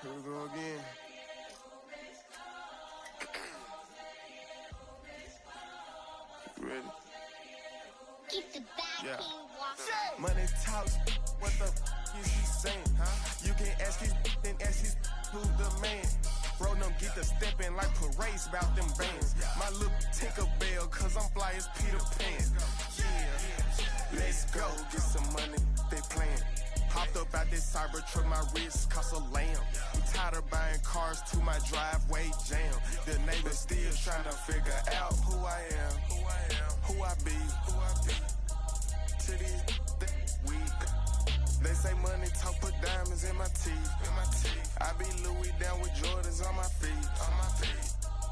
Here we go again. Ready? Keep the back walking. Money talks, what the is he saying? You can ask his, then ask his who's the man. Bro, them get the stepping like parades about them bands. My little Tinkerbell, cause I'm fly as Peter Pan. Yeah, let's go, get some money, they playing. Hopped up out this cyber truck, my wrist cost a lamb. I'm tired of buying cars to my driveway jam. The neighbors still trying to figure out who I am, who I be. To these weak. They say money talk, put diamonds in my teeth. I be Louis down with Jordans on my feet.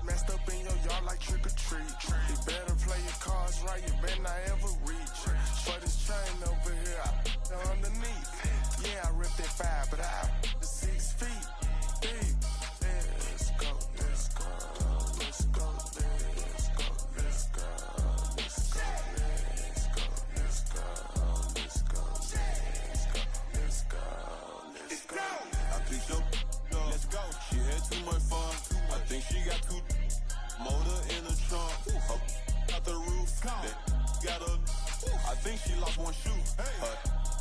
Messed up in your yard like trick or treat. You better play your cards right, you better not ever reach. For this chain over here, I underneath. Yeah, I ripped that 5, but I 6 feet deep. Let's go, let's go, let's go, let's go, let's go, let's go, let's go, let's go, let's go, let's go. I picked up, let's go. She had too much fun. I think she got too motor in the trunk. Out the roof. Got a. I think she lost one shoe.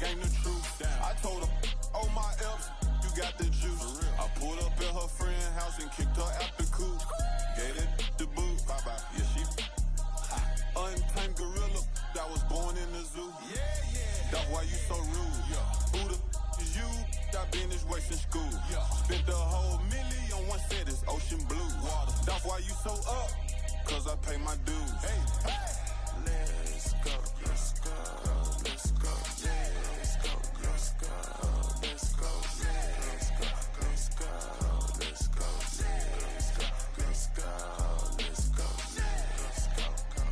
Gang the truth. I told her, oh my F's, you got the juice. I pulled up at her friend's house and kicked her out the coop. Gave it the boot. Bye bye. Yeah, she. Untamed gorilla that was born in the zoo. That's why you so rude. Who the is you? That been this way since school. Spent the whole million on one set, it's ocean blue. That's why you so up, cause I pay my dues. Let's go, let's go, let's go, let's go, let's go, let's go, let's go, let's go, let's go, let's go, let's go, let's go, let's go, go.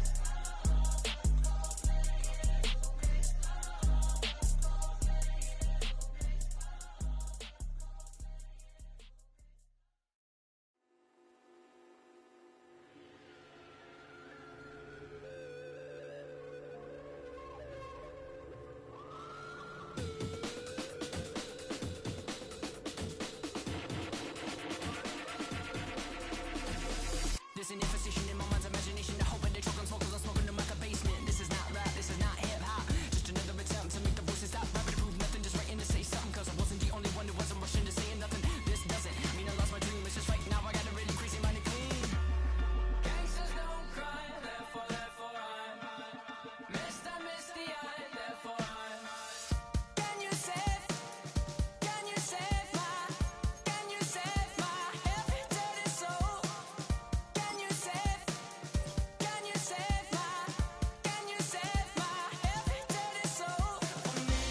There's an imposition in my mind's imagination. The hope and the choke on smoke 'cause I'm smoking them like a basement. This is not rap, this is not hip-hop. Just another attempt to make the voices stop. Rapping to prove nothing, just writing to say something. 'Cause I wasn't the only one who wasn't rushing to saying nothing. This doesn't mean I lost my dream. It's just right now I got a really crazy mind and clean. Gangsters don't cry, therefore I'm Mr. Misty Eye, therefore I'm. Can you save my every dirty soul? Can you save my every dirty soul for me?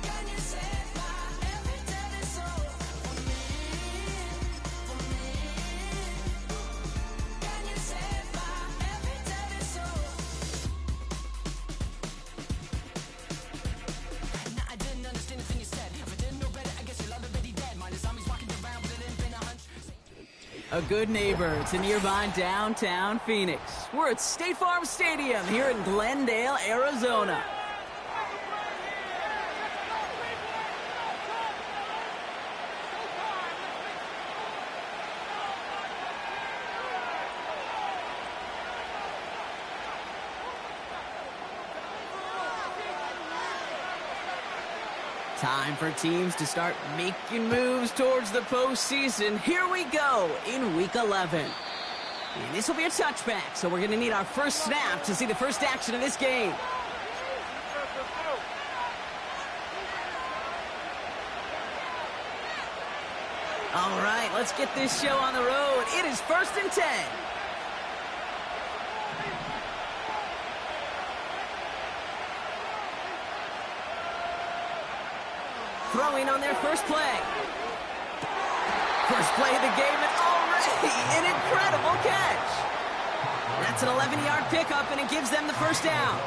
Can you save my every dirty soul for me? Can you save my every dirty soul? Nah, I didn't understand the thing you said. If I didn't know better, I guess you're already dead. Mine is zombies walking around, but it ain't been a hunch. A good neighbor to nearby downtown Phoenix. We're at State Farm Stadium here in Glendale, Arizona. Time for teams to start making moves towards the postseason. Here we go in Week 11. And this will be a touchback, so we're going to need our first snap to see the first action of this game. All right, let's get this show on the road. It is 1st and 10. Throwing on their first play. First play of the game, and already an incredible catch. That's an 11-yard pickup, and it gives them the first down.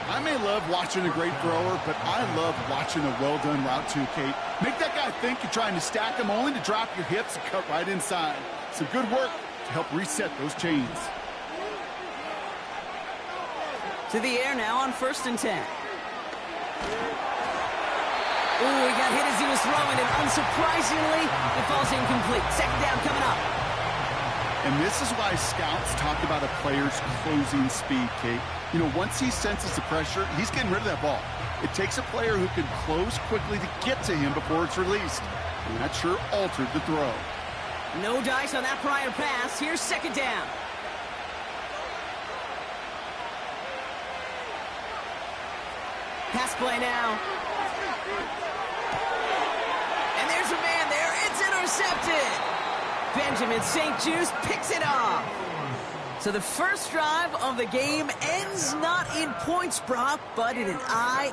I may love watching a great thrower, but I love watching a well-done route too, Kate. Make that guy think you're trying to stack him, only to drop your hips and cut right inside. Some good work to help reset those chains. To the air now on 1st and 10. got hit as he was throwing, and unsurprisingly, it falls incomplete. Second down coming up. And this is why scouts talk about a player's closing speed, Kate. You know, once he senses the pressure, he's getting rid of that ball. It takes a player who can close quickly to get to him before it's released. And that sure altered the throw. No dice on that prior pass. Here's second down. Pass play now. And there's a man there. It's intercepted. Benjamin St. Juste picks it off. So the first drive of the game ends not in points, Brock, but in an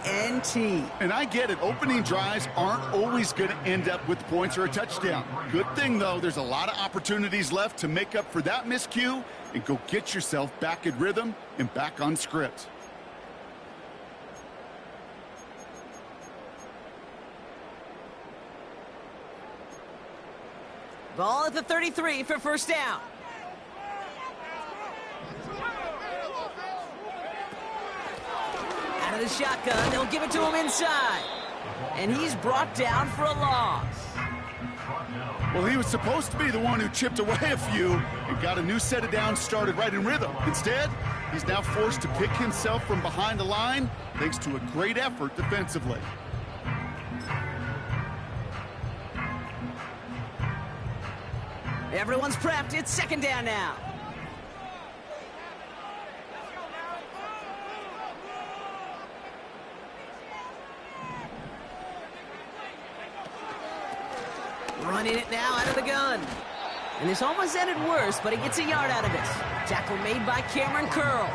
INT. And I get it. Opening drives aren't always going to end up with points or a touchdown. Good thing, though, there's a lot of opportunities left to make up for that miscue and go get yourself back in rhythm and back on script. Ball at the 33 for first down. Out of the shotgun, they'll give it to him inside. And he's brought down for a loss. Well, he was supposed to be the one who chipped away a few and got a new set of downs started right in rhythm. Instead, he's now forced to pick himself from behind the line thanks to a great effort defensively. Everyone's prepped. It's second down now. Running it now out of the gun. And this almost ended worse, but he gets a yard out of it. Tackle made by Cameron Curl.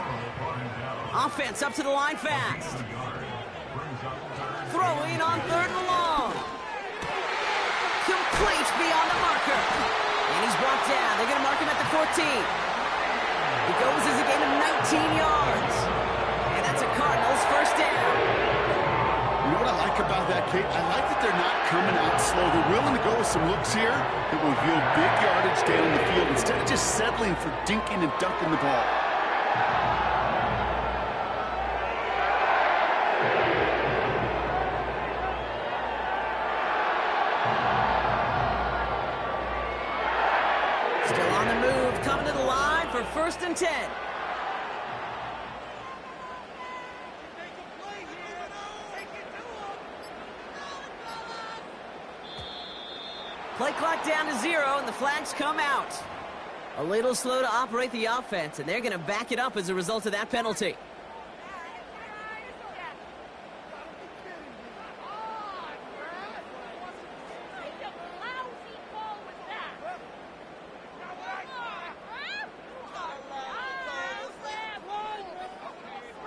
Offense up to the line fast. Throwing on third and long. Complete beyond the marker. And he's brought down. They're going to mark him at the 14. He goes as a gain of 19 yards. And that's a Cardinals first down. You know what I like about that, Kate? I like that they're not coming out slow. They're willing to go with some looks here that will yield big yardage down the field instead of just settling for dinking and dunking the ball. Still on the move, coming to the line for first and 10. Play clock down to 0, and the flags come out. A little slow to operate the offense, and they're going to back it up as a result of that penalty.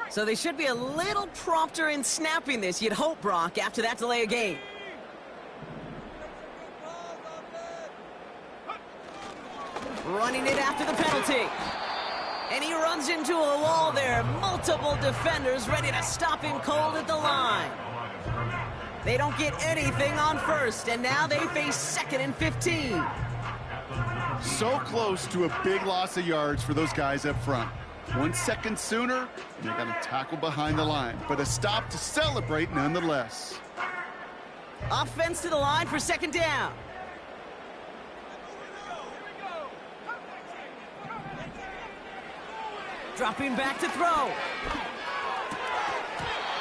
So they should be a little prompter in snapping this, you'd hope, Brock, after that delay of game. Running it after the penalty. And he runs into a wall there. Multiple defenders ready to stop him cold at the line. They don't get anything on first, and now they face second and 15. So close to a big loss of yards for those guys up front. 1 second sooner, and they got a tackle behind the line, but a stop to celebrate nonetheless. Offense to the line for second down. Dropping back to throw.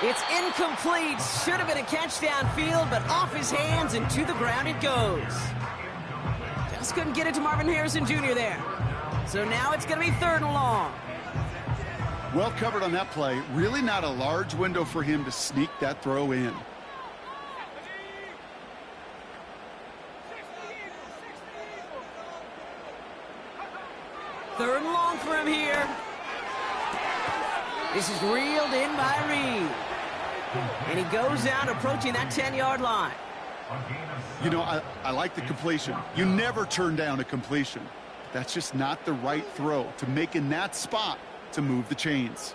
It's incomplete. Should have been a catch downfield, but off his hands and to the ground it goes. Just couldn't get it to Marvin Harrison Jr. there. So now it's going to be third and long. Well covered on that play. Really not a large window for him to sneak that throw in. Third and long for him here. This is reeled in by Reed. And he goes out approaching that 10-yard line. You know, I like the completion. You never turn down a completion. That's just not the right throw to make in that spot to move the chains.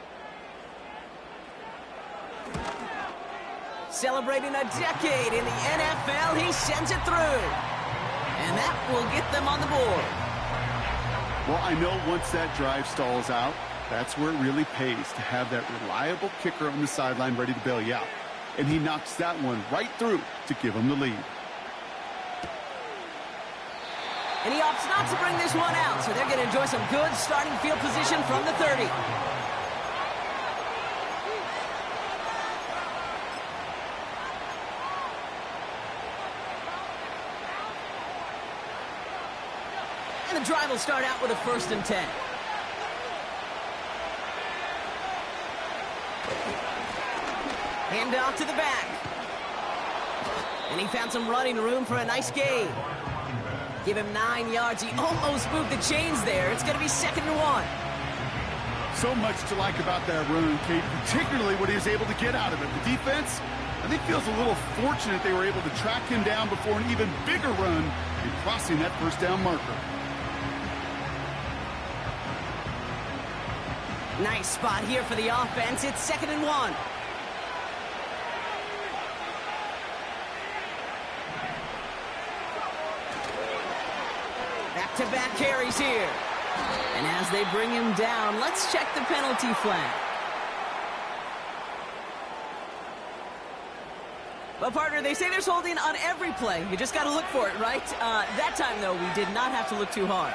Celebrating a decade in the NFL, he sends it through. And that will get them on the board. Well, I know once that drive stalls out, that's where it really pays to have that reliable kicker on the sideline ready to bail you out. and he knocks that one right through to give him the lead. And he opts not to bring this one out, so they're going to enjoy some good starting field position from the 30. And the drive will start out with a 1st and 10. Hand off to the back. And he found some running room for a nice gain. Give him 9 yards. He almost moved the chains there. It's going to be 2nd and 1. So much to like about that run, Kate, particularly what he was able to get out of it. The defense, I think, feels a little fortunate they were able to track him down before an even bigger run in crossing that 1st down marker. Nice spot here for the offense. It's 2nd and 1. Back-to-back carries here. And as they bring him down, let's check the penalty flag. Well, partner, they say there's holding on every play. You just got to look for it, right? That time, though, we did not have to look too hard.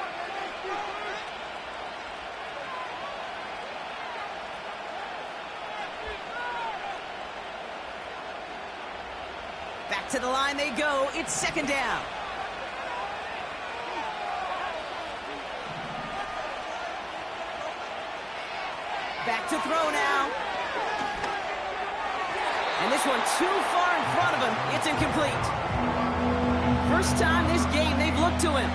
Back to the line they go. It's 2nd down. Back to throw now. And this one too far in front of him. It's incomplete. First time this game they've looked to him.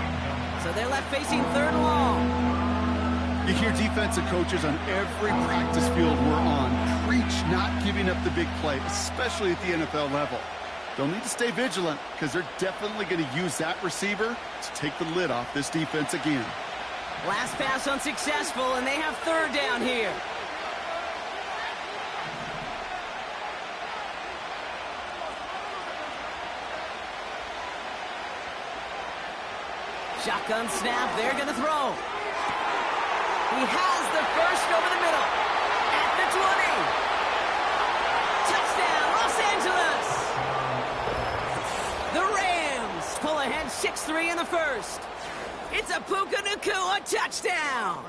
So they're left facing 3rd and long. You hear defensive coaches on every practice field we're on preach not giving up the big play, especially at the NFL level. They'll need to stay vigilant because they're definitely going to use that receiver to take the lid off this defense again. Last pass unsuccessful, and they have 3rd down here. Shotgun snap, they're going to throw. He has the first over the middle. At the 20. Touchdown, Los Angeles. The Rams pull ahead 6-3 in the 1st. It's a Puka Nacua touchdown.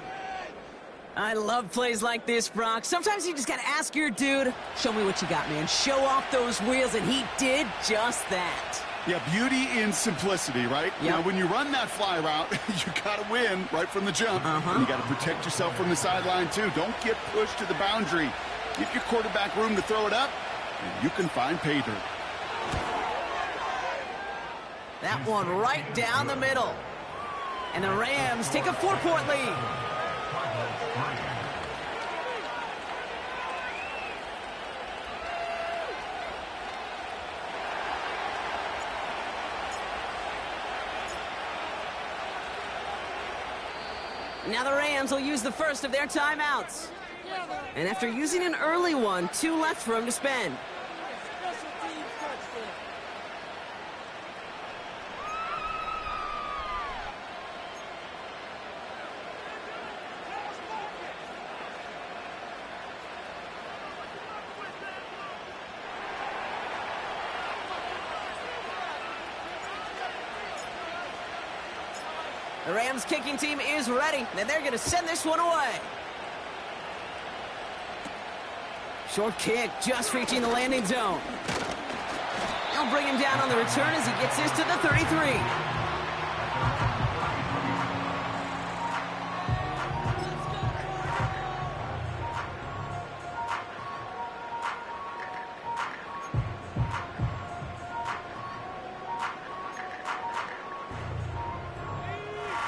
I love plays like this, Brock. Sometimes you just got to ask your dude, show me what you got, man. Show off those wheels, and he did just that. Yeah, beauty in simplicity, right? Yep. Now, when you run that fly route, you got to win right from the jump. And you got to protect yourself from the sideline, too. Don't get pushed to the boundary. Give your quarterback room to throw it up, and you can find pay dirt. That one right down the middle. And the Rams take a 4-point lead. Now the Rams will use the first of their timeouts. And after using an early one, 2 left for him to spend. The Rams kicking team is ready, and they're going to send this one away. Short kick, just reaching the landing zone. They'll bring him down on the return as he gets this to the 33.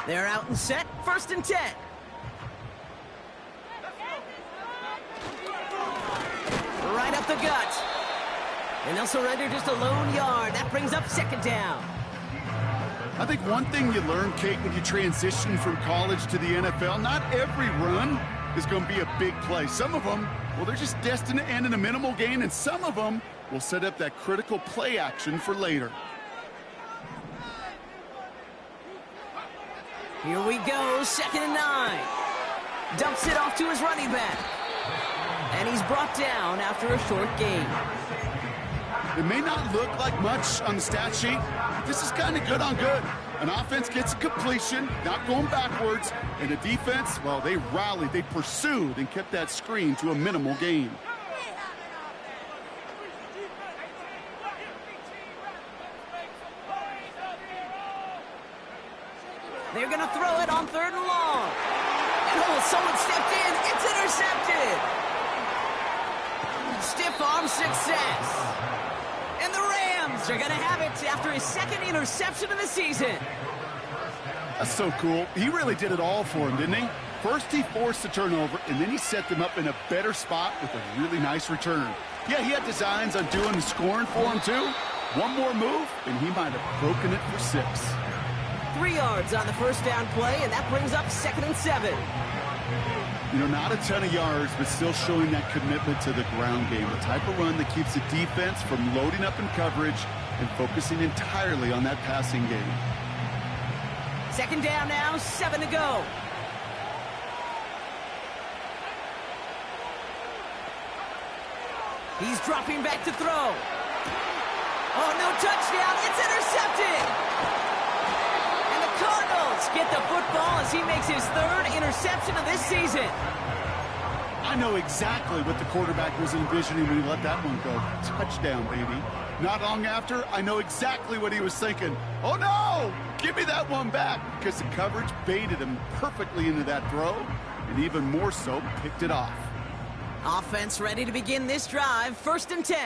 They're out and set, 1st and 10. Right up the gut. And they'll surrender just a lone yard. That brings up 2nd down. I think one thing you learn, Kate, when you transition from college to the NFL, not every run is going to be a big play. Some of them, well, they're just destined to end in a minimal gain, and some of them will set up that critical play action for later. Here we go, 2nd and 9. Dumps it off to his running back. And he's brought down after a short gain. It may not look like much on the stat sheet, but this is kind of good on good. An offense gets a completion, not going backwards, and a defense, well, they rallied, they pursued, and kept that screen to a minimal gain. They're going to throw it on 3rd and long. And someone stepped in. It's intercepted. Stiff arm success. And the Rams are going to have it after his 2nd interception of the season. That's so cool. He really did it all for him, didn't he? First, he forced the turnover, and then he set them up in a better spot with a really nice return. Yeah, he had designs on doing the scoring for him, too. One more move, and he might have broken it for 6. 3 yards on the first down play, and that brings up 2nd and 7. You know, not a ton of yards, but still showing that commitment to the ground game. The type of run that keeps the defense from loading up in coverage and focusing entirely on that passing game. 2nd down now, 7 to go. He's dropping back to throw. Oh, no touchdown. It's intercepted. Cardinals get the football as he makes his 3rd interception of this season. I know exactly what the quarterback was envisioning when he let that one go. Touchdown, baby. Not long after, I know exactly what he was thinking. Oh, no! Give me that one back, because the coverage baited him perfectly into that throw, and even more so, picked it off. Offense ready to begin this drive. 1st and 10.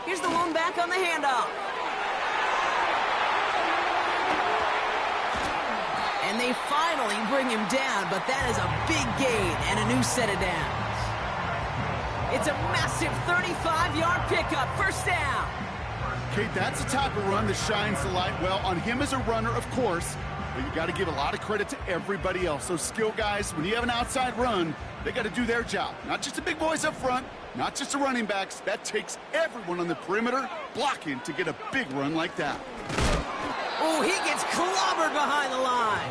Here's the one back on the handoff. And they finally bring him down, but that is a big gain and a new set of downs. It's a massive 35-yard pickup, 1st down. Kate, that's the type of run that shines the light well on him as a runner, of course, but you got to give a lot of credit to everybody else. Those skill guys, when you have an outside run, they got to do their job. Not just the big boys up front, not just the running backs. That takes everyone on the perimeter blocking to get a big run like that. Oh, he gets clobbered behind the line.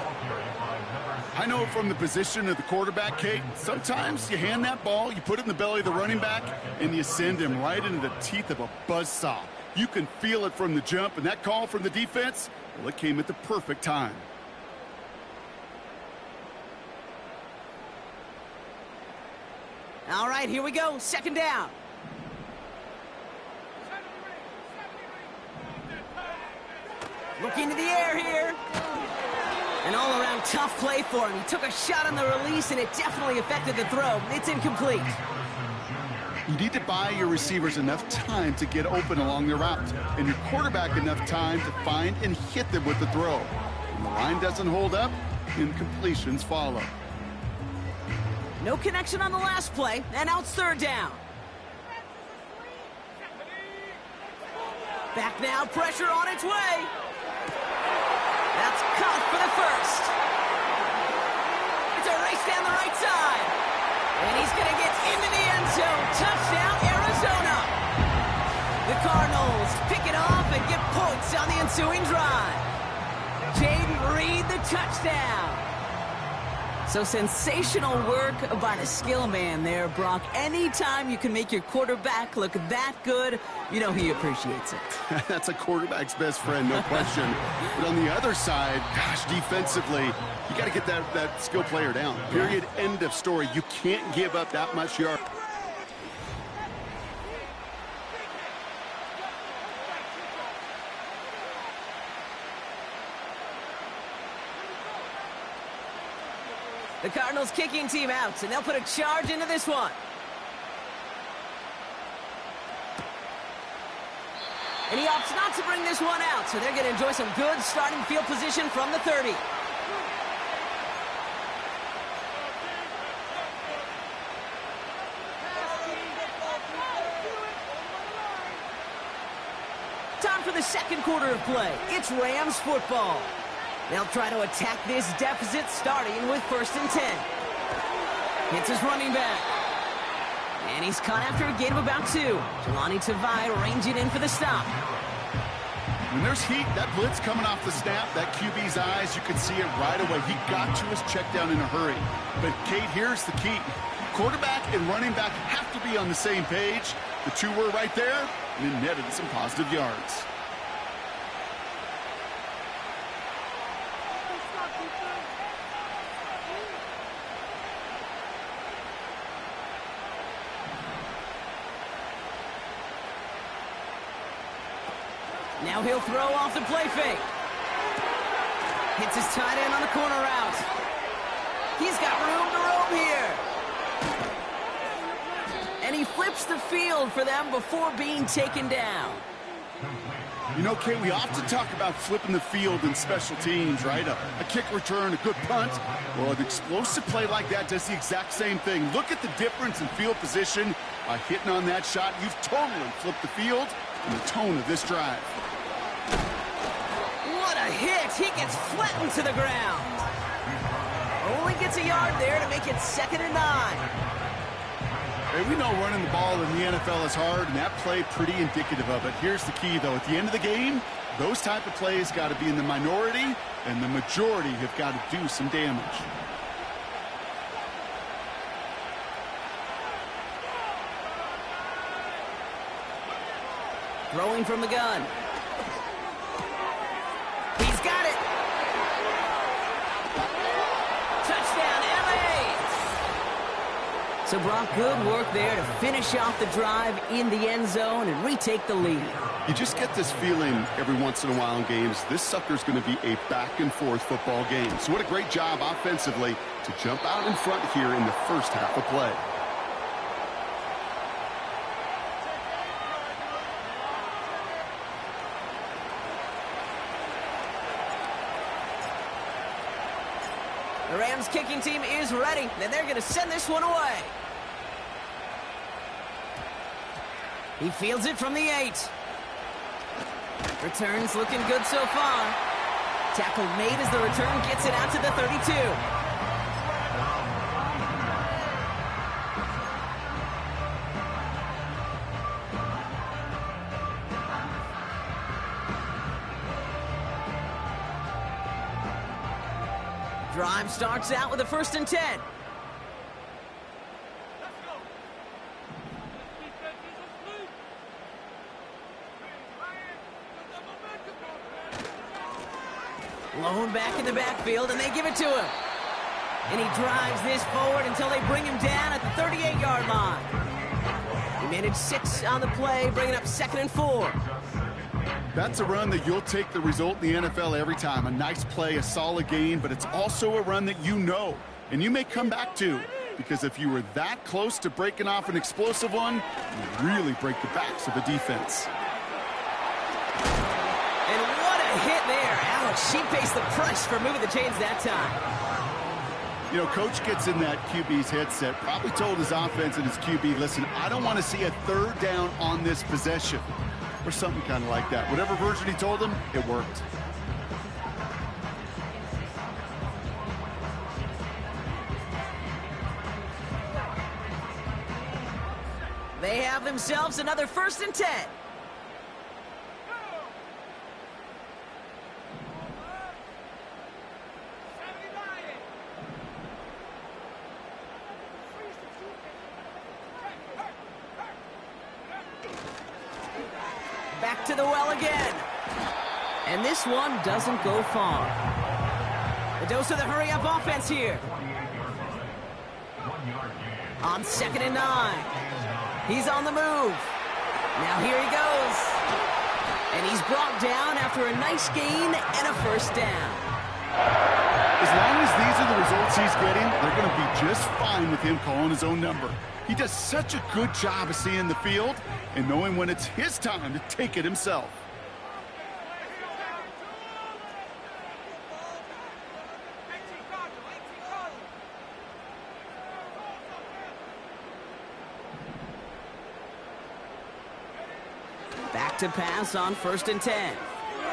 I know from the position of the quarterback, Kate, sometimes you hand that ball, you put it in the belly of the running back, and you send him right into the teeth of a buzzsaw. You can feel it from the jump, and that call from the defense, well, it came at the perfect time. All right, here we go. 2nd down. Looking to the air here. An all-around tough play for him. He took a shot on the release, and it definitely affected the throw. It's incomplete. You need to buy your receivers enough time to get open along the route, and your quarterback enough time to find and hit them with the throw. When the line doesn't hold up, incompletions follow. No connection on the last play, and now it's 3rd down. Back now, pressure on its way. That's caught for the 1st. It's a race down the right side. And he's going to get into the end zone. Touchdown, Arizona. The Cardinals pick it off and get points on the ensuing drive. Jaden Reed, the touchdown. So sensational work by the skill man there, Brock. Anytime you can make your quarterback look that good, you know he appreciates it. That's a quarterback's best friend, no question. But on the other side, gosh, defensively, you got to get that skill player down. Period, end of story. You can't give up that much yard. The Cardinals kicking team out, and they'll put a charge into this one. And he opts not to bring this one out, so they're going to enjoy some good starting field position from the 30. Time for the 2nd quarter of play. It's Rams football. They'll try to attack this deficit starting with 1st and 10. Hits his running back. And he's caught after a gain of about 2. Jelani Tavai ranging in for the stop. When there's heat, that blitz coming off the snap, that QB's eyes, you can see it right away. He got to his check down in a hurry. But, Kate, here's the key. Quarterback and running back have to be on the same page. The two were right there, and it netted some positive yards. Now he'll throw off the play fake. Hits his tight end on the corner route. He's got room to roam here. And he flips the field for them before being taken down. You know, Kate, we often talk about flipping the field in special teams, right? A kick return, a good punt. Well, an explosive play like that does the exact same thing. Look at the difference in field position. By hitting on that shot, you've totally flipped the field and the tone of this drive. What a hit! He gets flattened to the ground. Only gets a yard there to make it 2nd and 9. Hey, we know running the ball in the NFL is hard, and that play pretty indicative of it. Here's the key, though. At the end of the game, those type of plays got to be in the minority, and the majority have got to do some damage. Throwing from the gun. He's got it. Touchdown, LA. So, Brock, good work there to finish off the drive in the end zone and retake the lead. You just get this feeling every once in a while in games, this sucker's going to be a back-and-forth football game. So what a great job offensively to jump out in front here in the first half of play. The Rams kicking team is ready, and they're going to send this one away. He fields it from the 8. Returns looking good so far. Tackle made as the return gets it out to the 32. Drive starts out with a 1st and 10. Lone back in the backfield, and they give it to him. And he drives this forward until they bring him down at the 38-yard line. He managed 6 on the play, bringing up 2nd and 4. That's a run that you'll take the result in the NFL every time. A nice play, a solid gain, but it's also a run that you know, and you may come back to, because if you were that close to breaking off an explosive one, you really break the backs of the defense. And what a hit there. Alex, she faced the press for moving the chains that time. You know, Coach gets in that QB's headset, probably told his offense and his QB, listen, I don't want to see a 3rd down on this possession. Or something kind of like that. Whatever version he told him, it worked. They have themselves another 1st and 10. Back to the well again. And this one doesn't go far. The dose of the hurry-up offense here. On 2nd and 9. He's on the move. Now here he goes. And he's brought down after a nice gain and a 1st down. As long as these are the results he's getting, they're going to be just fine with him calling his own number. He does such a good job of seeing the field and knowing when it's his time to take it himself. Back to pass on 1st and 10.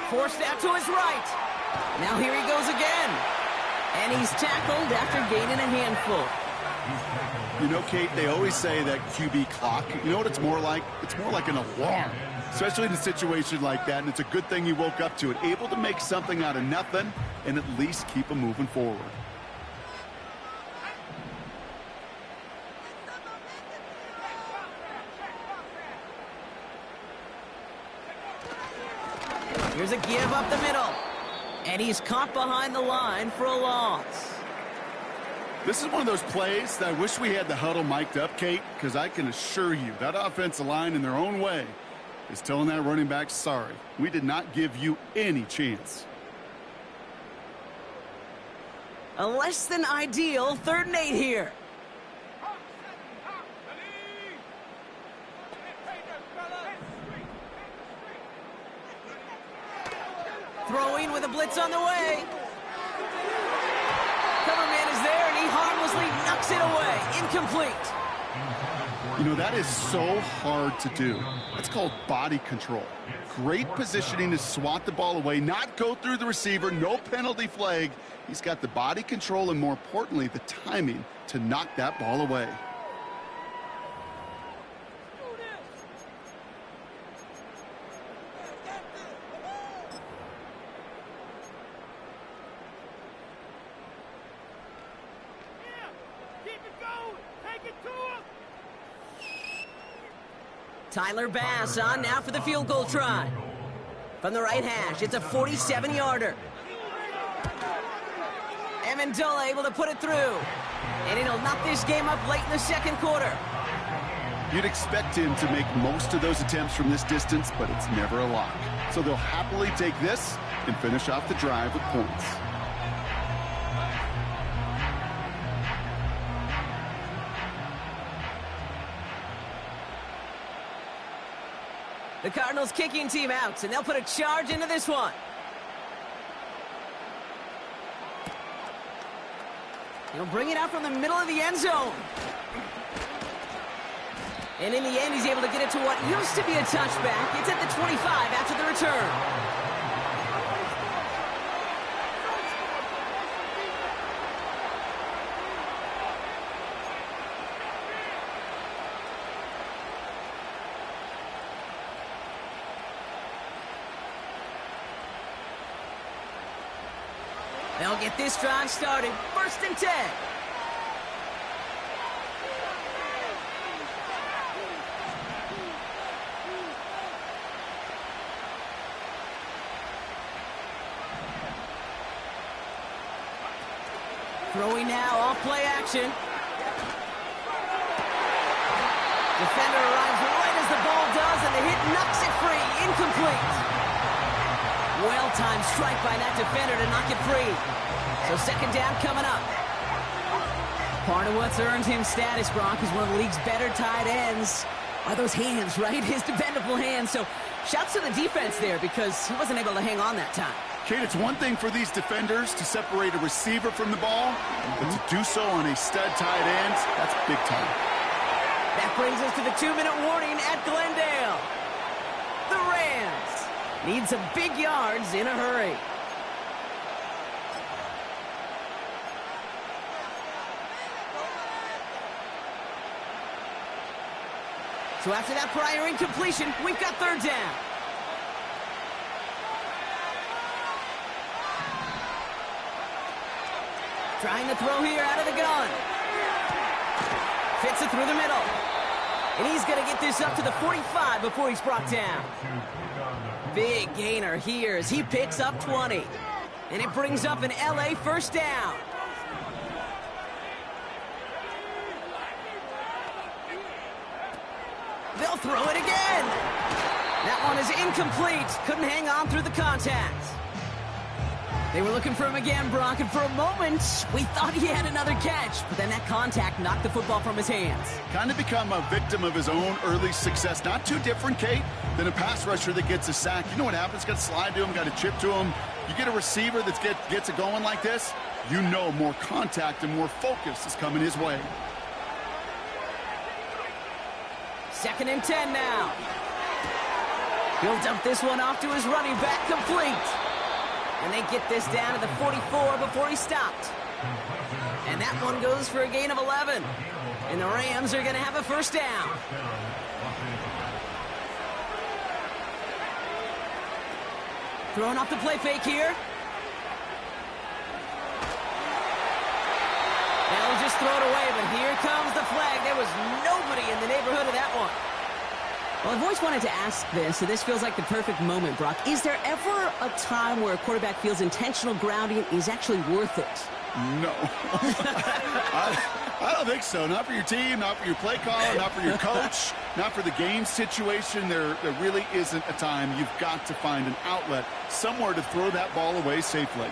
Forced out to his right. Now here he goes again. And he's tackled after gaining a handful. You know, Kate, they always say that QB clock, you know what it's more like? It's more like an alarm. especially in a situation like that, and it's a good thing he woke up to it. Able to make something out of nothing and at least keep him moving forward. Here's a give up the middle. And he's caught behind the line for a loss. This is one of those plays that I wish we had the huddle mic'd up, Kate, because I can assure you that offensive line in their own way is telling that running back, sorry, we did not give you any chance. A less than ideal 3rd and 8 here. Throwing with a blitz on the way. Cover man is there, and he harmlessly knocks it away. Incomplete. You know, that is so hard to do. That's called body control. Great positioning to swat the ball away, not go through the receiver, no penalty flag. He's got the body control and, more importantly, the timing to knock that ball away. Tyler Bass on now for the field goal try. From the right hash, it's a 47-yarder. Amendola able to put it through. And it'll knock this game up late in the 2nd quarter. You'd expect him to make most of those attempts from this distance, but it's never a lock. So they'll happily take this and finish off the drive with points. The Cardinals kicking team out, and they'll put a charge into this one. He'll bring it out from the middle of the end zone. And in the end, he's able to get it to what used to be a touchback. It's at the 25 after the return. They'll get this drive started. 1st and 10. Throwing now, off play action. Defender arrives right as the ball does, and the hit knocks it free. Incomplete. Well-timed strike by that defender to knock it free. So 2nd down coming up. Part of what's earned him status, Brock, is one of the league's better tight ends. Are those hands, right? His dependable hands. So shouts to the defense there because he wasn't able to hang on that time. Kate, it's one thing for these defenders to separate a receiver from the ball, but to do so on a stud tight end, that's big time. That brings us to the 2-minute warning at Glendale. The Rams need some big yards in a hurry. So after that prior incompletion, we've got 3rd down. Trying to throw here out of the gun. Fits it through the middle. And he's going to get this up to the 45 before he's brought down. Big gainer here as he picks up 20. And it brings up an LA 1st down. They'll throw it again. That one is incomplete. Couldn't hang on through the contact. They were looking for him again, Brock, and for a moment, we thought he had another catch. But then that contact knocked the football from his hands. Kind of become a victim of his own early success. Not too different, Kate, than a pass rusher that gets a sack. You know what happens? Got to slide to him, got to chip to him. You get a receiver that gets it going like this, you know more contact and more focus is coming his way. 2nd and 10 now. He'll dump this one off to his running back, complete. And they get this down to the 44 before he stopped. And that one goes for a gain of 11. And the Rams are going to have a 1st down. throwing off the play fake here. They'll just throw it away, but here comes the flag. There was nobody in the neighborhood of that one. Well, I've always wanted to ask this, so this feels like the perfect moment, Brock. Is there ever a time where a quarterback feels intentional grounding is actually worth it? No. I don't think so. Not for your team, not for your play caller, not for your coach, not for the game situation. There really isn't a time. You've got to find an outlet, somewhere to throw that ball away safely.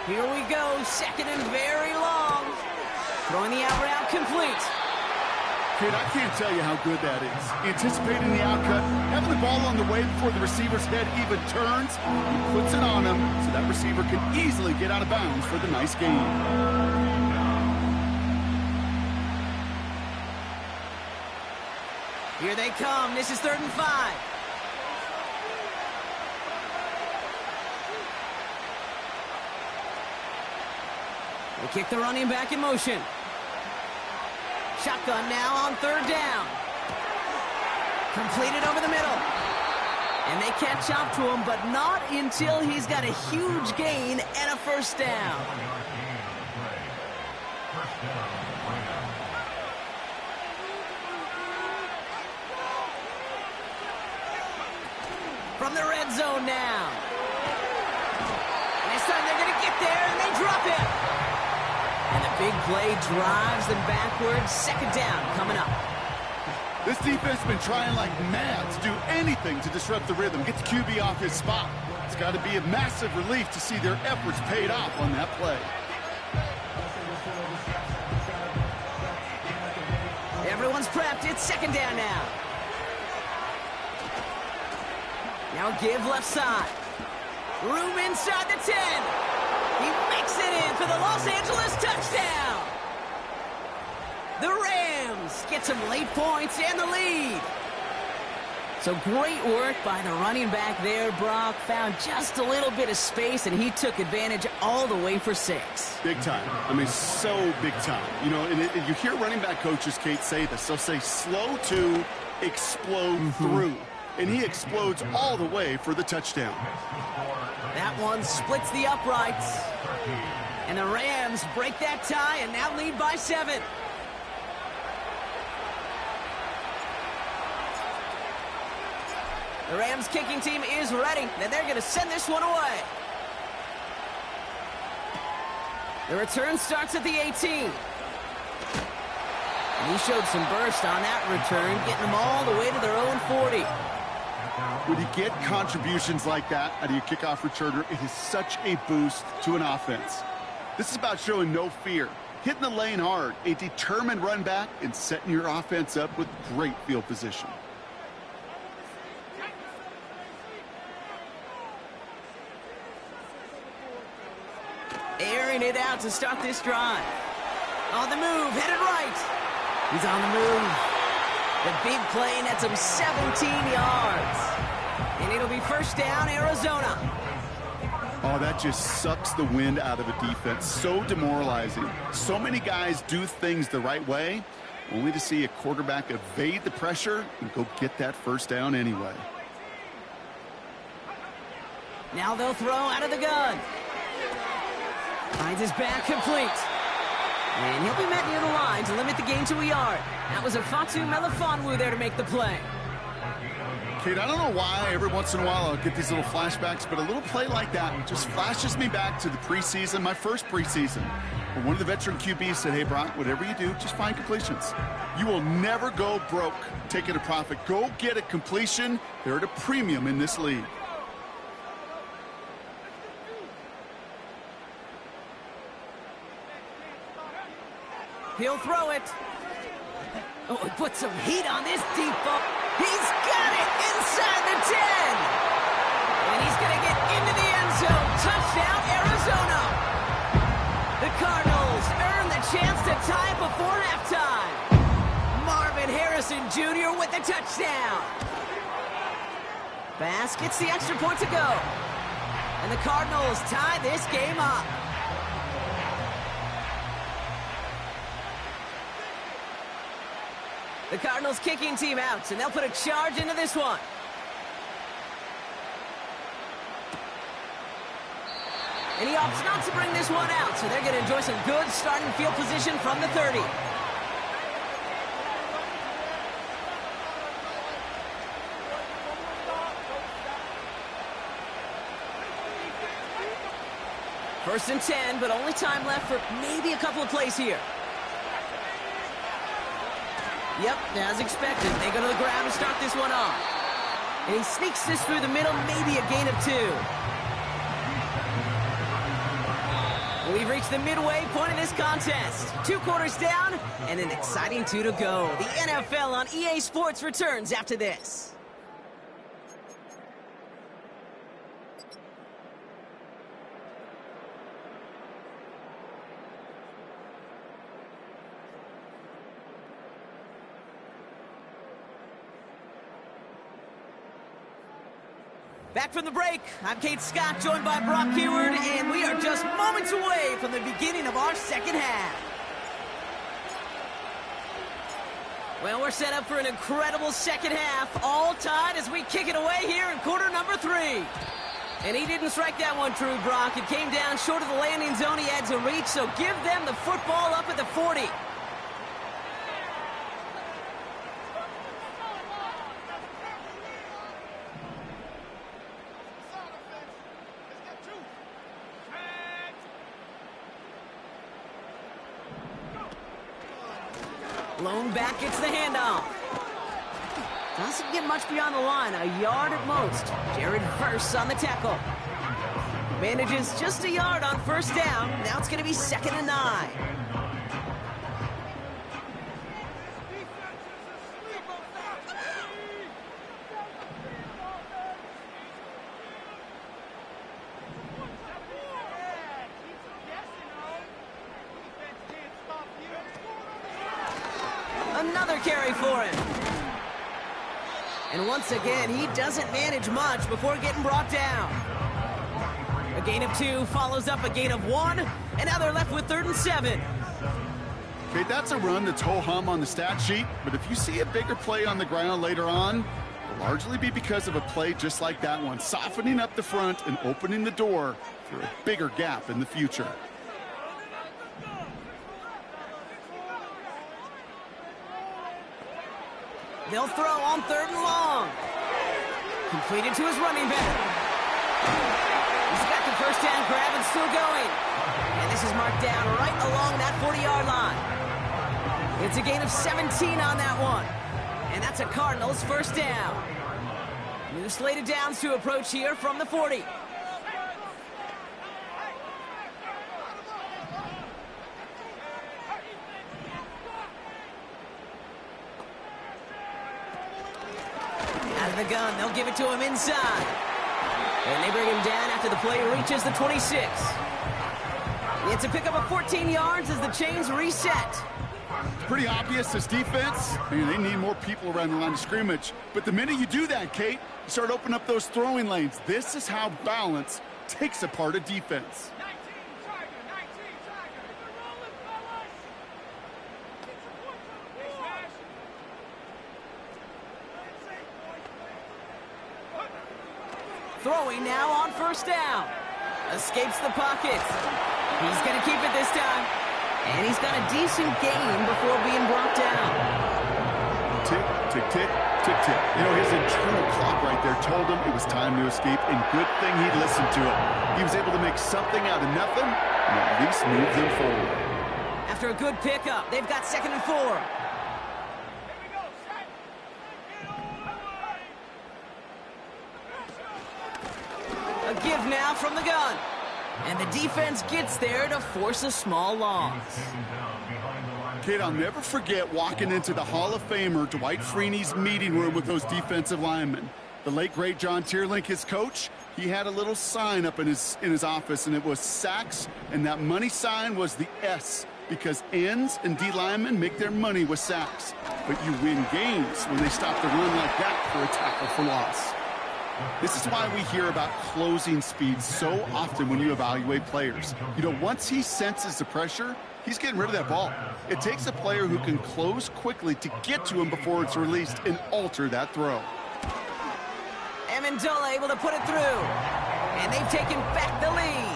Here we go, second and very long. Throwing the out route complete. Kid, I can't tell you how good that is. Anticipating the outcut, having the ball on the way before the receiver's head even turns, he puts it on him so that receiver can easily get out of bounds for the nice gain. Here they come. This is 3rd and 5. They kick the running back in motion. Shotgun now on 3rd down. Completed over the middle. And they catch up to him, but not until he's got a huge gain and a 1st down. From the red zone now. And this time they're going to get there, and they drop it. And the big play drives them backwards. 2nd down coming up. This defense has been trying like mad to do anything to disrupt the rhythm, get the QB off his spot. It's got to be a massive relief to see their efforts paid off on that play. Everyone's prepped. It's 2nd down now. Now give left side. Room inside the 10. He makes it in for the Los Angeles touchdown. The Rams get some late points and the lead. So great work by the running back there, Brock. Found just a little bit of space, and he took advantage all the way for 6. Big time. I mean, so big time. You know, and you hear running back coaches, Kate, say this. They'll say slow to explode through. And he explodes all the way for the touchdown. That one splits the uprights. And the Rams break that tie and now lead by 7. The Rams kicking team is ready, and they're going to send this one away. The return starts at the 18. And he showed some burst on that return, getting them all the way to their own 40. When you get contributions like that out of your kickoff returner, it is such a boost to an offense. This is about showing no fear, hitting the lane hard, a determined run back, and setting your offense up with great field position. Airing it out to start this drive. On the move, headed right. He's on the move. The big play nets him 17 yards. And it'll be 1st down, Arizona. Oh, that just sucks the wind out of a defense. So demoralizing. So many guys do things the right way, only to see a quarterback evade the pressure and go get that 1st down anyway. Now they'll throw out of the gun. Finds his back complete. And he'll be met near the line to limit the gain to a yard. That was a Fatu Melifonwu there to make the play. Kate, I don't know why every once in a while I'll get these little flashbacks, but a little play like that just flashes me back to the preseason, my first preseason. When one of the veteran QBs said, hey, Brock, whatever you do, just find completions. You will never go broke taking a profit. Go get a completion. They're at a premium in this league. He'll throw it. Oh, he put some heat on this deep ball. He's got it inside the 10. And he's going to get into the end zone. Touchdown, Arizona. The Cardinals earn the chance to tie it before halftime. Marvin Harrison Jr. with the touchdown. Bass gets the extra point to go. And the Cardinals tie this game up. The Cardinals kicking team out, and they'll put a charge into this one. And he opts not to bring this one out, so they're going to enjoy some good starting field position from the 30. First and 10, but only time left for maybe a couple of plays here. Yep, as expected. They go to the ground to start this one off. And he sneaks this through the middle, maybe a gain of 2. We've reached the midway point of this contest. 2 quarters down, and an exciting 2 to go. The NFL on EA Sports returns after this. Back from the break, I'm Kate Scott, joined by Brock Hayward, and we are just moments away from the beginning of our second half. Well, we're set up for an incredible second half, all tied as we kick it away here in quarter number 3. And he didn't strike that one true, Brock. It came down short of the landing zone he had to reach, so give them the football up at the 40. Lone back gets the handoff. Doesn't get much beyond the line, a yard at most. Jared Verse on the tackle. Manages just a yard on first down. Now it's going to be 2nd and 9. Another carry for him. And once again, he doesn't manage much before getting brought down. A gain of 2 follows up a gain of 1, and now they're left with 3rd and 7. Okay, that's a run that's ho-hum on the stat sheet, but if you see a bigger play on the ground later on, it'll largely be because of a play just like that one, softening up the front and opening the door for a bigger gap in the future. They'll throw on 3rd and long. Completed to his running back. He's got the first down grab and still going. And this is marked down right along that 40-yard line. It's a gain of 17 on that one. And that's a Cardinals first down. New slated downs to approach here from the 40. The gun, they'll give it to him inside. And they bring him down after the play reaches the 26. It's a pickup of 14 yards as the chains reset. It's pretty obvious this defense, they need more people around the line of scrimmage. But the minute you do that, Kate, you start opening up those throwing lanes. This is how balance takes apart a defense. Throwing now on first down. Escapes the pocket. He's going to keep it this time. And he's got a decent gain before being brought down. Tick, tick, tick, tick, tick. His internal clock right there told him it was time to escape, and good thing he listened to it. He was able to make something out of nothing and at least move them forward. After a good pickup, they've got 2nd and 4. A give now from the gun. And the defense gets there to force a small loss. Kid, I'll never forget walking into the Hall of Famer Dwight Freeney's meeting room with those defensive linemen. The late, great John Tierlink, his coach, he had a little sign up in his office, and it was sacks, and that money sign was the S, because ends and D linemen make their money with sacks. But you win games when they stop the run like that for a tackle for loss. This is why we hear about closing speed so often when you evaluate players. Once he senses the pressure, he's getting rid of that ball. It takes a player who can close quickly to get to him before it's released and alter that throw. Amendola able to put it through. And they've taken back the lead.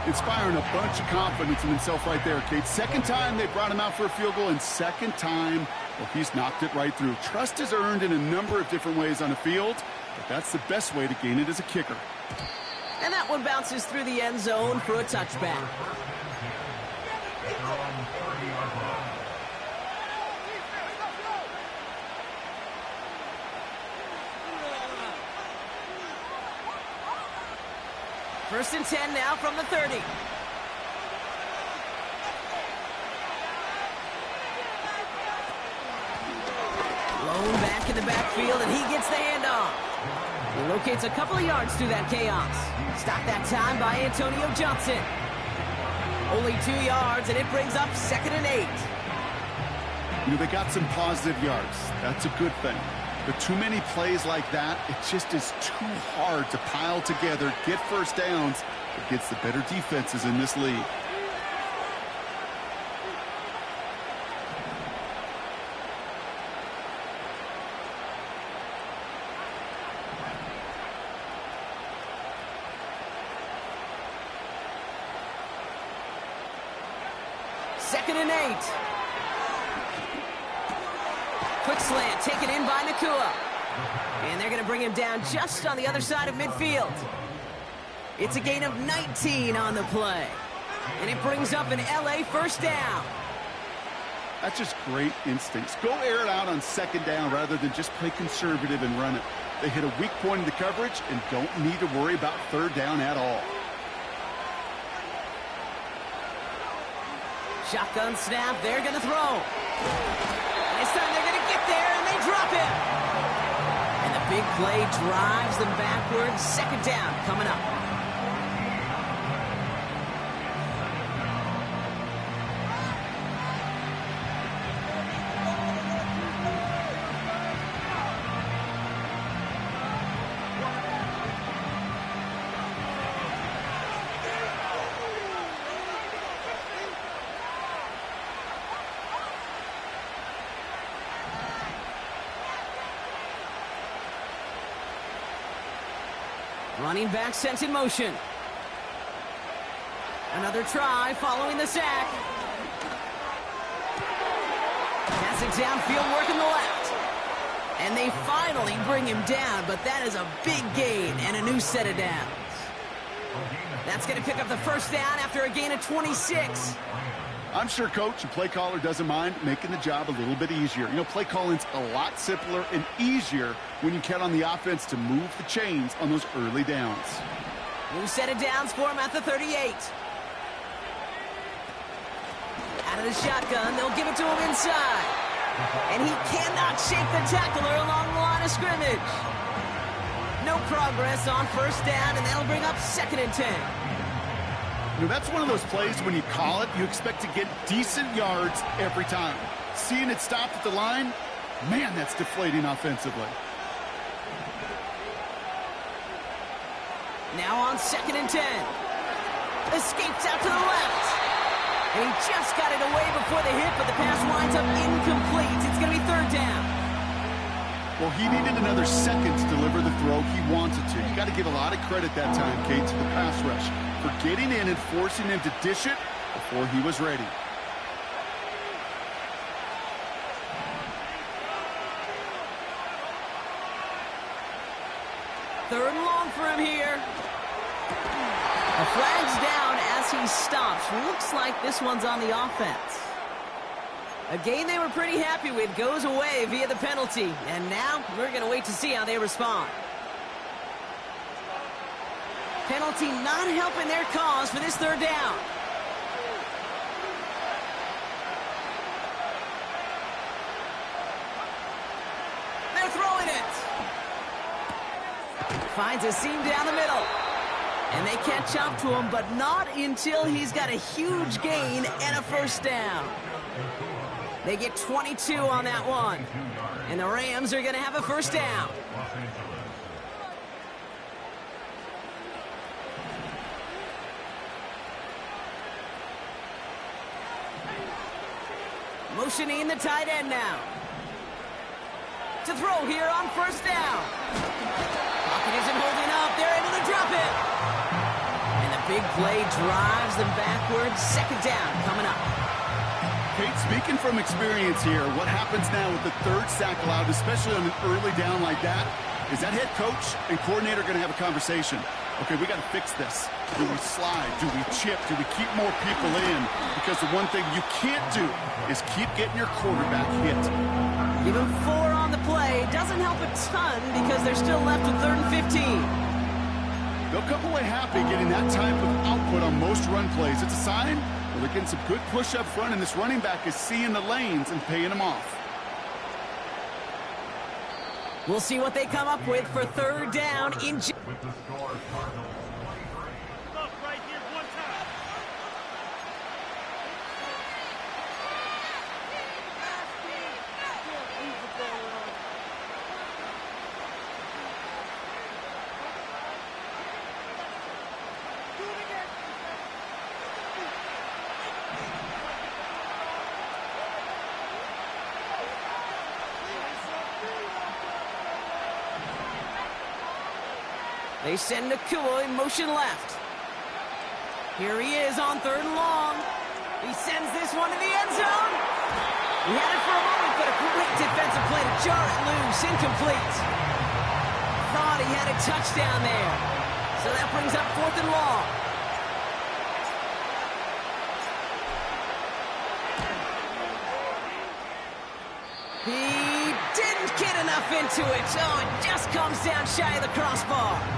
Inspiring a bunch of confidence in himself right there, Kate. Second time they brought him out for a field goal, and second time, well, he's knocked it right through. Trust is earned in a number of different ways on the field, but that's the best way to gain it as a kicker. And that one bounces through the end zone for a touchback. First and 10 now from the 30. Lone back in the backfield, and he gets the handoff. He locates a couple of yards through that chaos. Stopped that time by Antonio Johnson. Only 2 yards, and it brings up 2nd and 8. You know, they got some positive yards. That's a good thing. But too many plays like that, it just is too hard to pile together, get first downs against the better defenses in this league. Second and 8. Quick slant taken in by Nakua. And they're going to bring him down just on the other side of midfield. It's a gain of 19 on the play. And it brings up an LA first down. That's just great instincts. Go air it out on second down rather than just play conservative and run it. They hit a weak point in the coverage and don't need to worry about third down at all. Shotgun snap, they're going to throw. This time they're going to get there, and they drop it. And the big play drives them backwards. Second down coming up. Running back sent in motion. Another try following the sack. Passing downfield, working the left. And they finally bring him down, but that is a big gain and a new set of downs. That's going to pick up the first down after a gain of 26. I'm sure coach and play caller doesn't mind making the job a little bit easier. You know, play calling's a lot simpler and easier when you count on the offense to move the chains on those early downs. New set of downs for him at the 38. Out of the shotgun, they'll give it to him inside. And he cannot shake the tackler along the line of scrimmage. No progress on first down, and that'll bring up 2nd and 10. You know, that's one of those plays when you call it, you expect to get decent yards every time. Seeing it stopped at the line, man, that's deflating offensively. Now on 2nd and 10. Escapes out to the left. And he just got it away before the hit, but the pass winds up incomplete. It's going to be third down. Well, he needed another second to deliver the throw he wanted to. You got to give a lot of credit that time, Kate, to the pass rush for getting in and forcing him to dish it before he was ready. Third and long for him here. A flag's down as he stops. Looks like this one's on the offense. A game they were pretty happy with goes away via the penalty. And now we're going to wait to see how they respond. Penalty not helping their cause for this third down. They're throwing it. Finds a seam down the middle. And they catch up to him, but not until he's got a huge gain and a first down. They get 22 on that one. And the Rams are going to have a first down. Motioning the tight end now. To throw here on first down. Pocket isn't holding up. They're able to drop it. And the big big play, drives them backwards. Second down coming up. Kate, speaking from experience here, what happens now with the third sack allowed, especially on an early down like that, is that head coach and coordinator going to have a conversation. Okay, we got to fix this. Do we slide? Do we chip? Do we keep more people in? Because the one thing you can't do is keep getting your quarterback hit. Give him 4 on the play. Doesn't help a ton because they're still left with 3rd and 15. They'll come away happy getting that type of output on most run plays. It's a sign where they're getting some good push up front, and this running back is seeing the lanes and paying them off. We'll see what they come up with for 3rd down in... They send Nakua in motion left. Here he is on 3rd and long. He sends this one to the end zone. He had it for a moment, but a great defensive play to jar it loose. Incomplete. Thought he had a touchdown there. So that brings up 4th and long. He didn't get enough into it. Oh, it just comes down shy of the crossbar.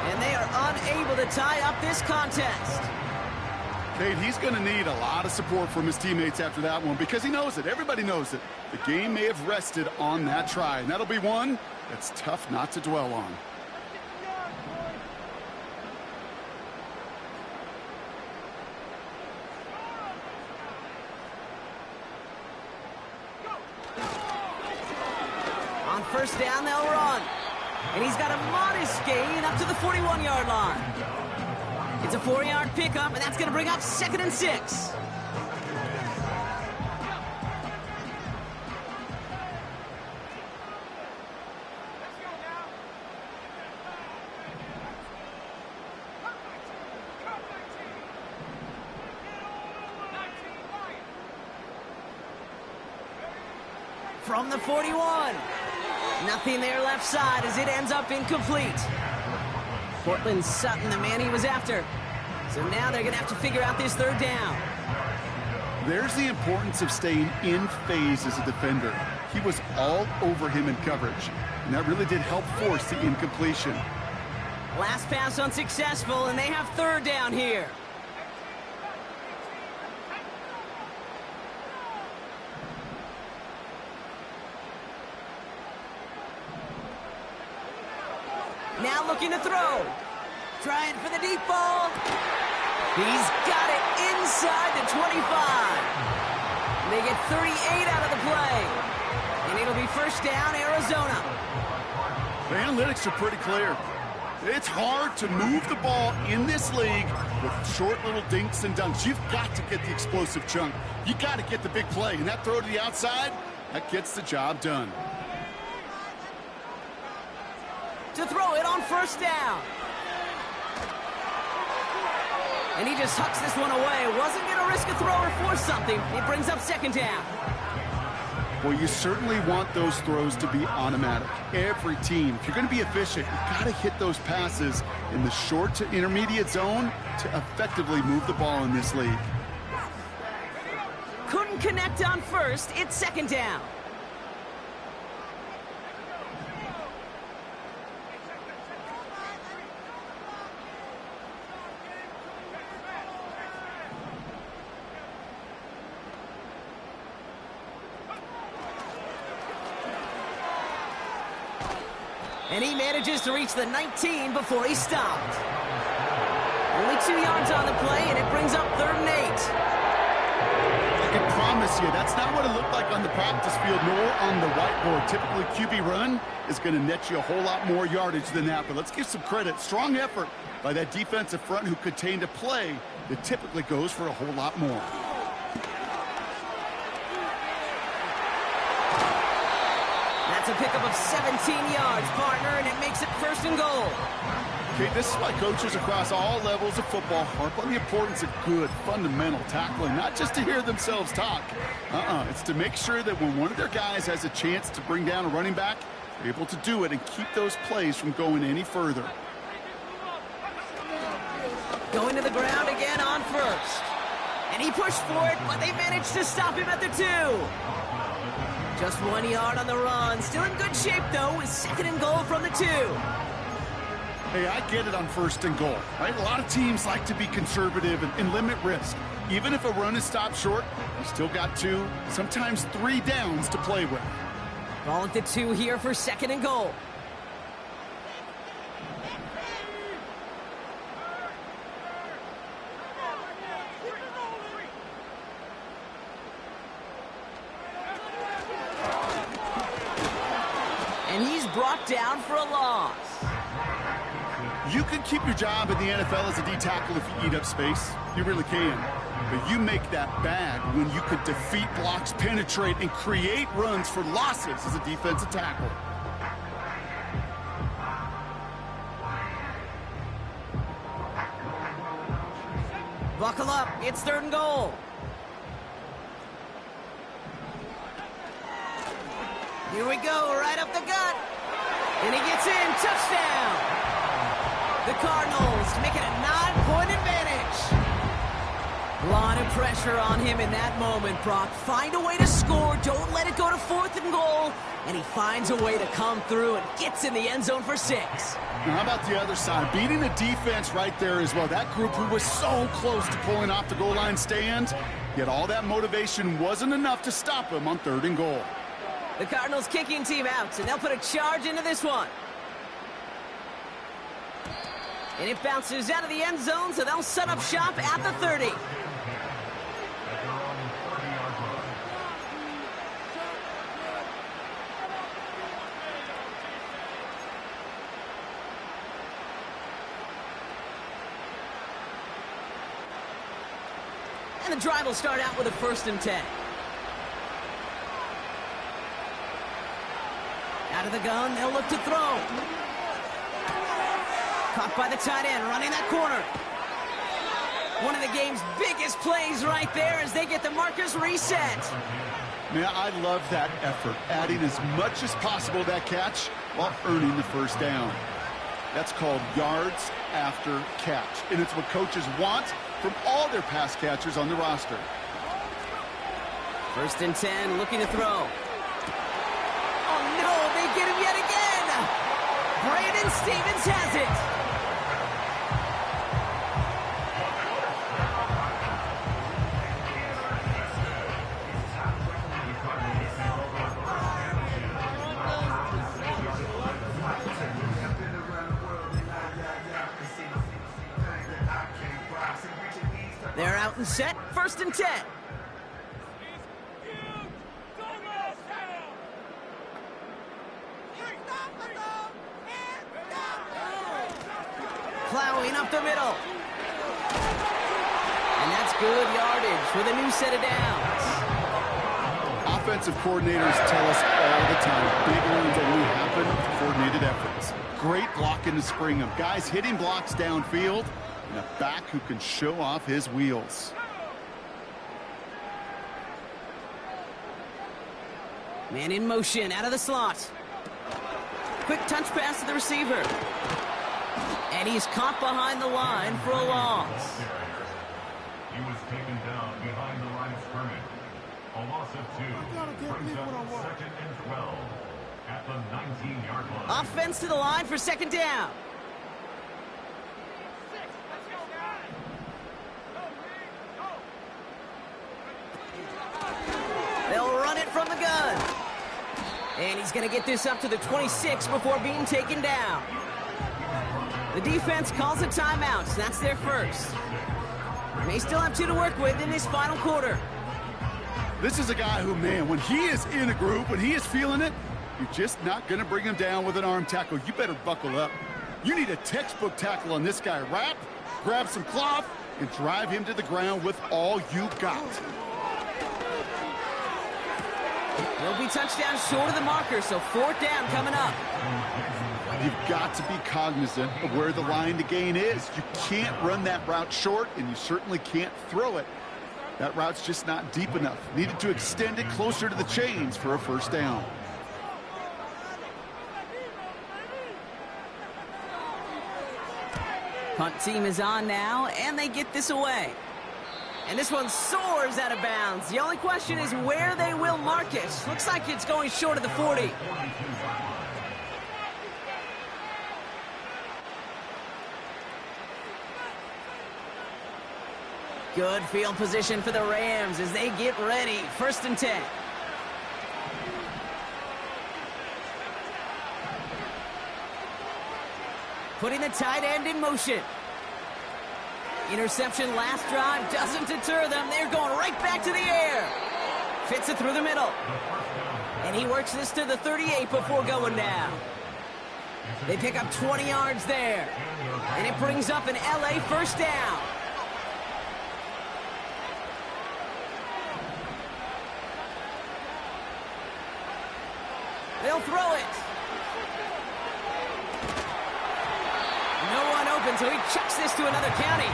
And they are unable to tie up this contest. Kate, he's going to need a lot of support from his teammates after that one because he knows it. Everybody knows it. The game may have rested on that try, and that'll be one that's tough not to dwell on. On 1st down, they'll run. And he's got a modest gain up to the 41-yard line. It's a 4-yard pickup, and that's going to bring up 2nd and 6. From the 41. Nothing there left side as it ends up incomplete. Cortland Sutton, the man he was after. So now they're going to have to figure out this 3rd down. There's the importance of staying in phase as a defender. He was all over him in coverage, and that really did help force the incompletion. Last pass unsuccessful, and they have 3rd down here. Now looking to throw. Trying for the deep ball. He's got it inside the 25. They get 38 out of the play. And it'll be 1st down, Arizona. The analytics are pretty clear. It's hard to move the ball in this league with short little dinks and dunks. You've got to get the explosive chunk. You got to get the big play. And that throw to the outside, that gets the job done. To throw it on 1st down. And he just hucks this one away. Wasn't going to risk a throw or force something. It brings up 2nd down. Well, you certainly want those throws to be automatic. Every team, if you're going to be efficient, you've got to hit those passes in the short to intermediate zone to effectively move the ball in this league. Couldn't connect on 1st. It's 2nd down. And he manages to reach the 19 before he stopped. Only 2 yards on the play, and it brings up 3rd and 8. I can promise you, that's not what it looked like on the practice field nor on the whiteboard. Typically, QB run is going to net you a whole lot more yardage than that. But let's give some credit. Strong effort by that defensive front who contained a play that typically goes for a whole lot more. That's a pickup of 17 yards, partner, and it makes it 1st and goal. Okay, this is why coaches across all levels of football harp on the importance of good, fundamental tackling, not just to hear themselves talk. It's to make sure that when one of their guys has a chance to bring down a running back, they're able to do it and keep those plays from going any further. Going to the ground again on first. And he pushed for it, but they managed to stop him at the 2. Just 1 yard on the run. Still in good shape, though, with 2nd and goal from the 2. Hey, I get it on 1st and goal, right? A lot of teams like to be conservative and limit risk. Even if a run is stopped short, you still got 2, sometimes 3 downs to play with. Ball at the 2 here for 2nd and goal. And he's brought down for a loss. You can keep your job in the NFL as a D-tackle if you eat up space. You really can. But you make that bad when you could defeat blocks, penetrate, and create runs for losses as a defensive tackle. Buckle up. It's 3rd and goal. Here we go, right up the gut. And he gets in. Touchdown. The Cardinals make it a 9-point advantage. A lot of pressure on him in that moment, Brock. Find a way to score. Don't let it go to 4th and goal. And he finds a way to come through and gets in the end zone for 6. Now, how about the other side? Beating the defense right there as well. That group who was so close to pulling off the goal line stand, yet all that motivation wasn't enough to stop him on 3rd and goal. The Cardinals kicking team out, and they'll put a charge into this one. And it bounces out of the end zone, so they'll set up shop at the 30. And the drive will start out with a 1st and 10. Out of the gun, they'll look to throw. Caught by the tight end, running that corner. One of the game's biggest plays right there as they get the markers reset. Man, I love that effort, adding as much as possible to that catch while earning the 1st down. That's called yards after catch, and it's what coaches want from all their pass catchers on the roster. 1st and 10, looking to throw. Oh, no, they get him yet again. Brandon Stevens has it. They're out and set, 1st and 10. Plowing up the middle. And that's good yardage with a new set of downs. Offensive coordinators tell us all the time, big runs only happen with coordinated efforts. Great block in the spring of guys hitting blocks downfield and a back who can show off his wheels. Man in motion, out of the slot. Quick touch pass to the receiver. And he's caught behind the line for a loss. He was taken down behind the line of scrimmage. A loss of 2 brings up 2nd and 12 at the 19-yard line. Offense to the line for 2nd down. They'll run it from the gun. And he's going to get this up to the 26 before being taken down. The defense calls a timeout, so that's their 1st. They still have 2 to work with in this final quarter. This is a guy who, man, when he is in a group, when he is feeling it, you're just not going to bring him down with an arm tackle. You better buckle up. You need a textbook tackle on this guy. Wrap, grab some cloth, and drive him to the ground with all you got. He'll be touchdown short of the marker, so 4th down coming up. You've got to be cognizant of where the line to gain is. You can't run that route short, and you certainly can't throw it. That route's just not deep enough. Needed to extend it closer to the chains for a first down. Punt team is on now, and they get this away. And this one soars out of bounds. The only question is where they will mark it. Looks like it's going short of the 40. Good field position for the Rams as they get ready. 1st and 10. Putting the tight end in motion. Interception last drive doesn't deter them. They're going right back to the air. Fits it through the middle. And he works this to the 38 before going down. They pick up 20 yards there. And it brings up an LA first down. They'll throw it. No one open, so he chucks this to another county.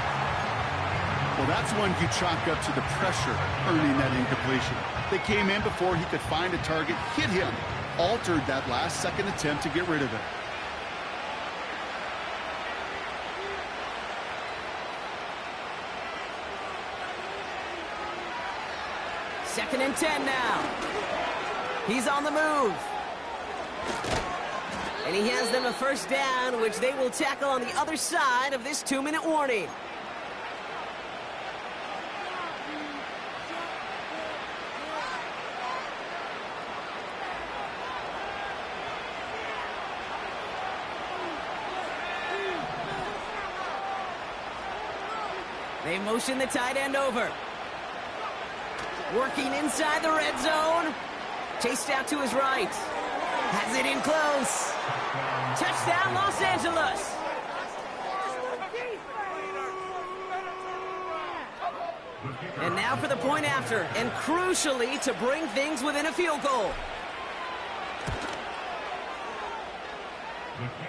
Well, that's one you chalk up to the pressure earning that incompletion. They came in before he could find a target, hit him, altered that last-second attempt to get rid of it. Second and 10 now. He's on the move. And he has them a first down, which they will tackle on the other side of this 2-minute warning. They motion the tight end over. Working inside the red zone. Chased out to his right. Has it in close. Touchdown, Los Angeles. And now for the point after, and crucially to bring things within a field goal.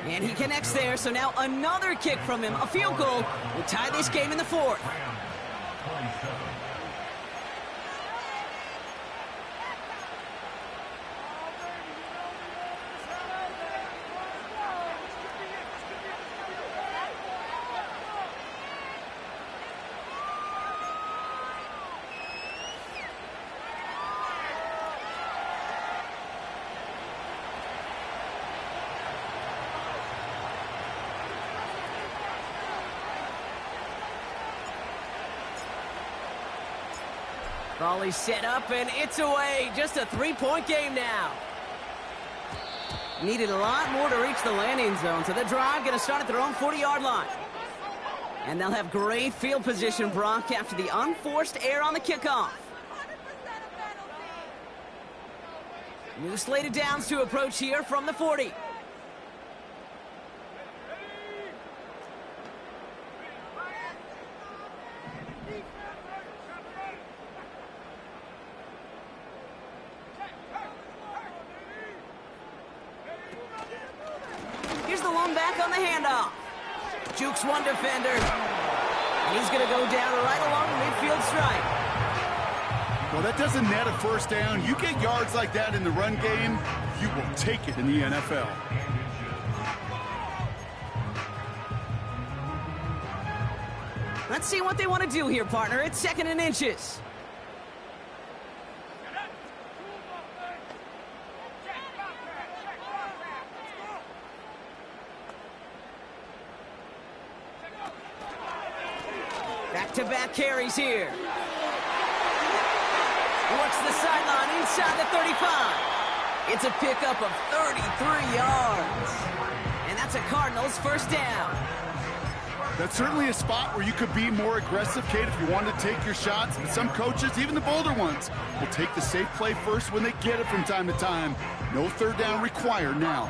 And he connects there, so now another kick from him. A field goal will tie this game in the 4th. Volley set up, and it's away. Just a 3-point game now. Needed a lot more to reach the landing zone, so the drive going to start at their own 40-yard line. And they'll have great field position, Brock, after the unforced error on the kickoff. New slated downs to approach here from the 40. Jukes one defender, and he's going to go down right along the midfield stripe. Well, that doesn't net a first down. You get yards like that in the run game, you will take it in the NFL. Let's see what they want to do here, partner. It's 2nd and inches. Back-to-back carries here. Works the sideline inside the 35. It's a pickup of 33 yards. And that's a Cardinals first down. That's certainly a spot where you could be more aggressive, Kate, if you want to take your shots. But some coaches, even the bolder ones, will take the safe play first when they get it from time to time. No third down required now.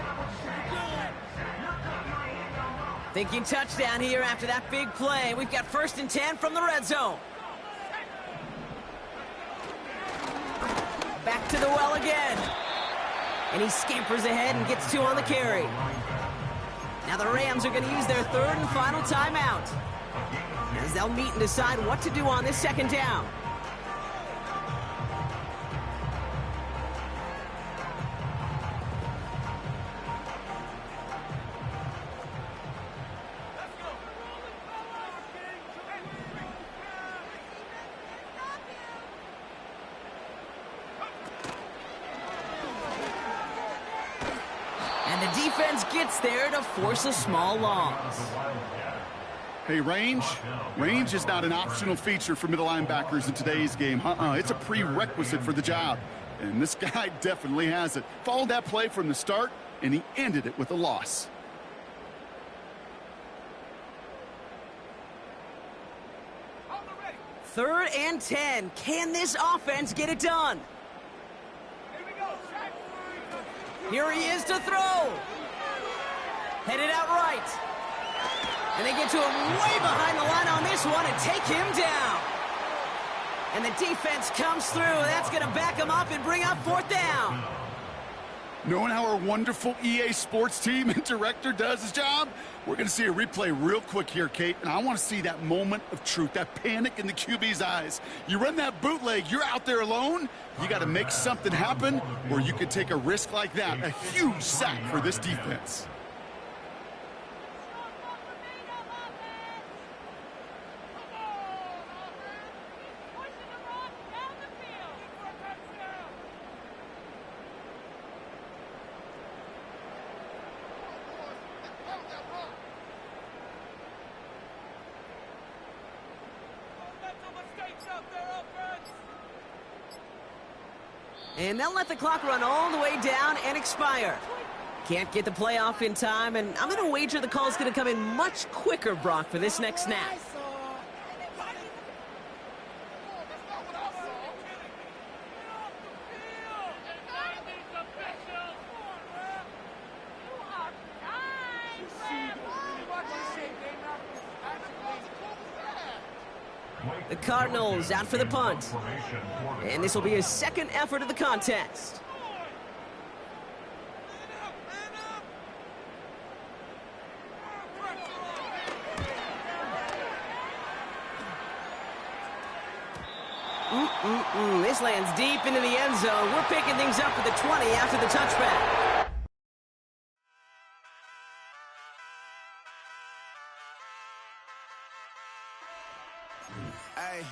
Thinking touchdown here after that big play. We've got 1st and 10 from the red zone. Back to the well again. And he scampers ahead and gets 2 on the carry. Now the Rams are going to use their third and final timeout, as they'll meet and decide what to do on this second down. And the defense gets there to force a small loss. Hey, range is not an optional feature for middle linebackers in today's game. It's a prerequisite for the job. And this guy definitely has it. Followed that play from the start, and he ended it with a loss. Third and 10. Can this offense get it done? Here he is to throw. Headed out right. And they get to him way behind the line on this one and take him down. And the defense comes through. That's going to back him up and bring up fourth down. Knowing how our wonderful EA Sports team and director does his job, we're going to see a replay real quick here, Kate, and I want to see that moment of truth, that panic in the QB's eyes. You run that bootleg, you're out there alone, you got to make something happen, or you could take a risk like that, a huge sack for this defense. And they'll let the clock run all the way down and expire. Can't get the play off in time, and I'm going to wager the call is going to come in much quicker, Brock, for this next snap. The Cardinals out for the punt. And this will be his second effort of the contest. This lands deep into the end zone. We're picking things up at the 20 after the touchback. Hey.